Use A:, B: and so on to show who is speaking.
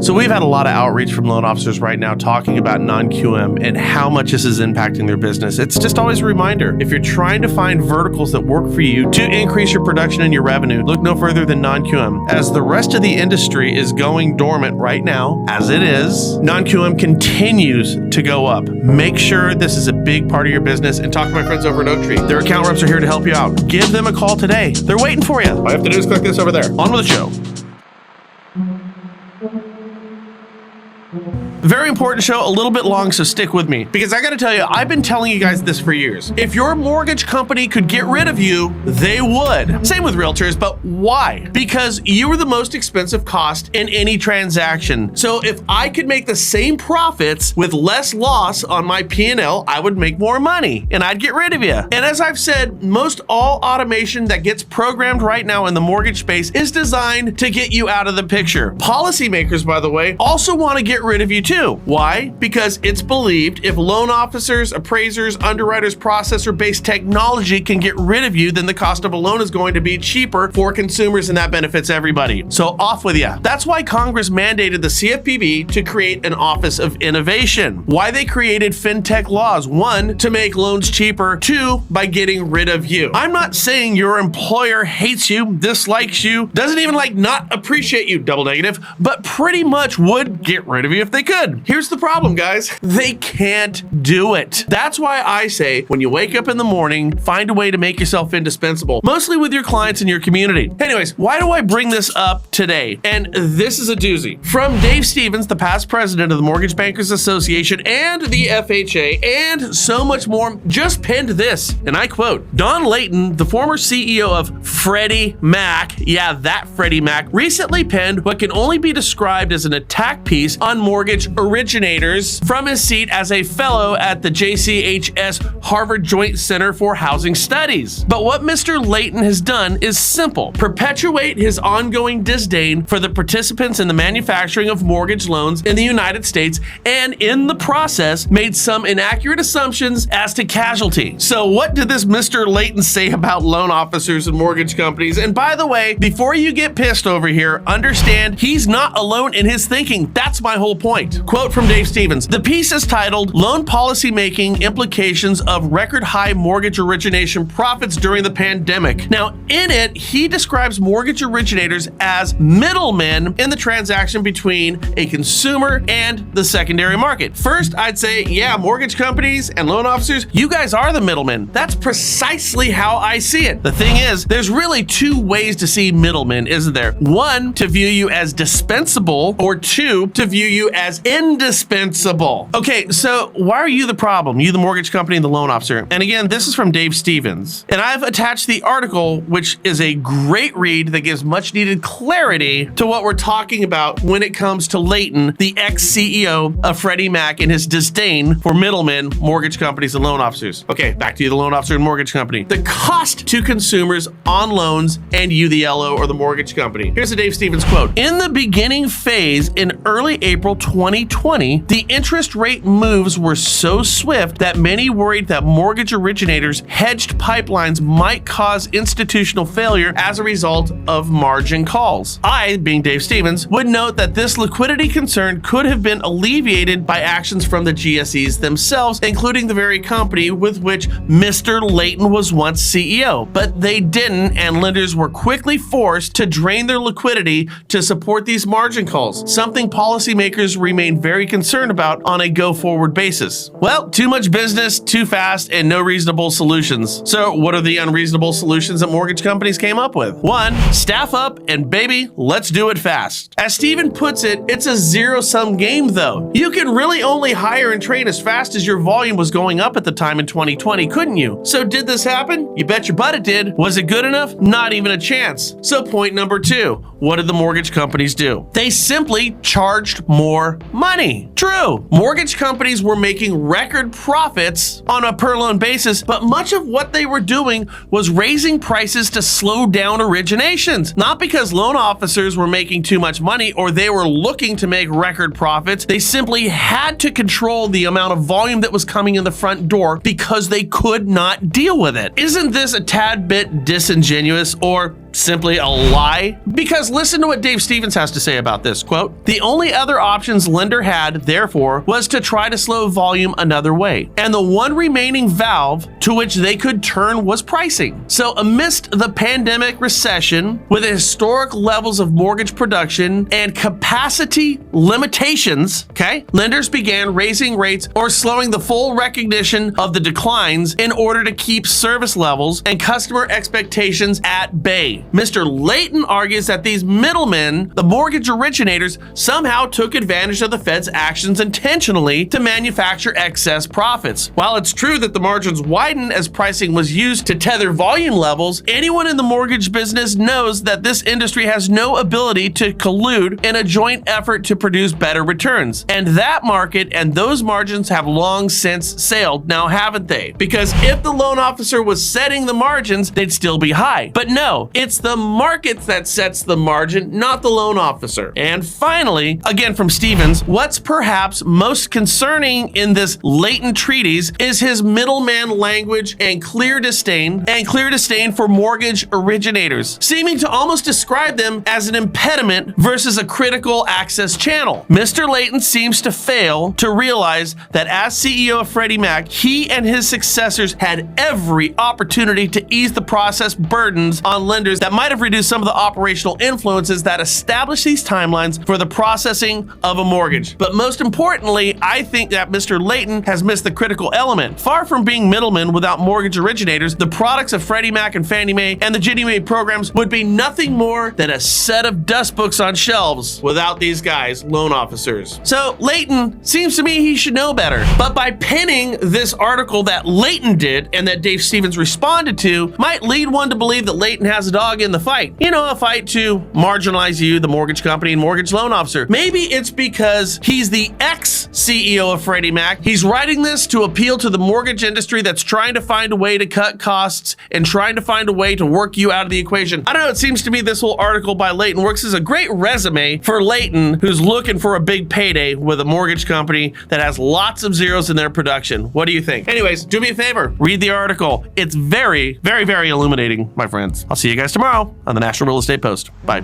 A: So we've had a lot of outreach from loan officers right now talking about non-QM and how much this is impacting their business. It's just always a reminder, if you're trying to find verticals that work for you to increase your production and your revenue, look no further than non-QM. As the rest of the industry is going dormant right now, as it is, non-QM continues to go up. Make sure this is a big part of your business and talk to my friends over at Oak Tree. Their account reps are here to help you out. Give them a call today. They're waiting for you. All you have to do is click this over there. On with the show. Very important show, a little bit long, so stick with me. Because I gotta tell you, I've been telling you guys this for years. If your mortgage company could get rid of you, they would. Same with realtors, but why? Because you are the most expensive cost in any transaction. So if I could make the same profits with less loss on my P&L, I would make more money and I'd get rid of you. And as I've said, most all automation that gets programmed right now in the mortgage space is designed to get you out of the picture. Policymakers, by the way, also want to get rid of you too. Why? Because it's believed if loan officers, appraisers, underwriters, processor-based technology can get rid of you, then the cost of a loan is going to be cheaper for consumers, and that benefits everybody. So off with ya. That's why Congress mandated the CFPB to create an Office of Innovation. Why they created fintech laws. 1, to make loans cheaper. 2, by getting rid of you. I'm not saying your employer hates you, dislikes you, doesn't even not appreciate you, double negative, but pretty much would get rid of you if they could. Here's the problem, guys. They can't do it. That's why I say when you wake up in the morning, find a way to make yourself indispensable, mostly with your clients and your community. Anyways, why do I bring this up today? And this is a doozy. From Dave Stevens, the past president of the Mortgage Bankers Association and the FHA, and so much more, just penned this, and I quote, Don Layton, the former CEO of Freddie Mac, yeah, that Freddie Mac, recently penned what can only be described as an attack piece on mortgage originators from his seat as a fellow at the JCHS Harvard Joint Center for Housing Studies. But what Mr. Layton has done is simple: perpetuate his ongoing disdain for the participants in the manufacturing of mortgage loans in the United States, and in the process made some inaccurate assumptions as to casualty. So what did this Mr. Layton say about loan officers and mortgage companies? And by the way, before you get pissed over here, understand he's not alone in his thinking. That's my whole point. Quote from Dave Stevens. The piece is titled Loan Policy Making Implications of Record High Mortgage Origination Profits During the Pandemic. Now, in it, he describes mortgage originators as middlemen in the transaction between a consumer and the secondary market. First, I'd say, yeah, mortgage companies and loan officers, you guys are the middlemen. That's precisely how I see it. The thing is, there's really 2 ways to see middlemen, isn't there? 1, to view you as dispensable, or 2, to view you as indispensable. Okay, so why are you the problem? You, the mortgage company, and the loan officer. And again, this is from Dave Stevens. And I've attached the article, which is a great read that gives much needed clarity to what we're talking about when it comes to Layton, the ex-CEO of Freddie Mac, and his disdain for middlemen, mortgage companies, and loan officers. Okay, back to you, the loan officer and mortgage company. The cost to consumers on loans and you, the LO or the mortgage company. Here's a Dave Stevens quote. In the beginning phase in early April 2020, the interest rate moves were so swift that many worried that mortgage originators' hedged pipelines might cause institutional failure as a result of margin calls. I, being Dave Stevens, would note that this liquidity concern could have been alleviated by actions from the GSEs themselves, including the very company with which Mr. Layton was once CEO. But they didn't, and lenders were quickly forced to drain their liquidity to support these margin calls, something policymakers remain very concerned about on a go-forward basis. Well, too much business, too fast, and no reasonable solutions. So what are the unreasonable solutions that mortgage companies came up with? 1, staff up, and baby, let's do it fast. As Steven puts it, it's a zero-sum game though. You could really only hire and train as fast as your volume was going up at the time in 2020, couldn't you? So did this happen? You bet your butt it did. Was it good enough? Not even a chance. So point number 2, what did the mortgage companies do? They simply charged more money. True, mortgage companies were making record profits on a per loan basis, but much of what they were doing was raising prices to slow down originations. Not because loan officers were making too much money or they were looking to make record profits. They simply had to control the amount of volume that was coming in the front door because they could not deal with it. Isn't this a tad bit disingenuous, or simply a lie? Because listen to what Dave Stevens has to say about this. Quote, "The only other options lender had, therefore, was to try to slow volume another way. And the one remaining valve to which they could turn was pricing. So amidst the pandemic recession, with historic levels of mortgage production and capacity limitations, lenders began raising rates or slowing the full recognition of the declines in order to keep service levels and customer expectations at bay. Mr. Layton argues that these middlemen, the mortgage originators, somehow took advantage of the Fed's actions intentionally to manufacture excess profits. While it's true that the margins widened as pricing was used to tether volume levels, anyone in the mortgage business knows that this industry has no ability to collude in a joint effort to produce better returns. And that market and those margins have long since sailed, now haven't they? Because if the loan officer was setting the margins, they'd still be high. But no, it's the market that sets the margin, not the loan officer." And finally, again from Stevens, what's perhaps most concerning in this Layton treatise is his middleman language and clear disdain for mortgage originators, seeming to almost describe them as an impediment versus a critical access channel. Mr. Layton seems to fail to realize that as CEO of Freddie Mac, he and his successors had every opportunity to ease the process burdens on lenders that might have reduced some of the operational influences that establish these timelines for the processing of a mortgage. But most importantly, I think that Mr. Layton has missed the critical element. Far from being middlemen without mortgage originators, the products of Freddie Mac and Fannie Mae and the Ginnie Mae programs would be nothing more than a set of dust books on shelves without these guys, loan officers. So Layton seems to me he should know better. But by penning this article that Layton did and that Dave Stevens responded to might lead one to believe that Layton has a dog in the fight. You know, a fight to marginalize you, the mortgage company and mortgage loan officer. Maybe it's because he's the ex-CEO of Freddie Mac. He's writing this to appeal to the mortgage industry that's trying to find a way to cut costs and trying to find a way to work you out of the equation. I don't know, it seems to me this whole article by Layton works as a great resume for Layton, who's looking for a big payday with a mortgage company that has lots of zeros in their production. What do you think? Anyways, do me a favor, read the article. It's very, very, very illuminating, my friends. I'll see you guys tomorrow on the National Real Estate Post. Bye.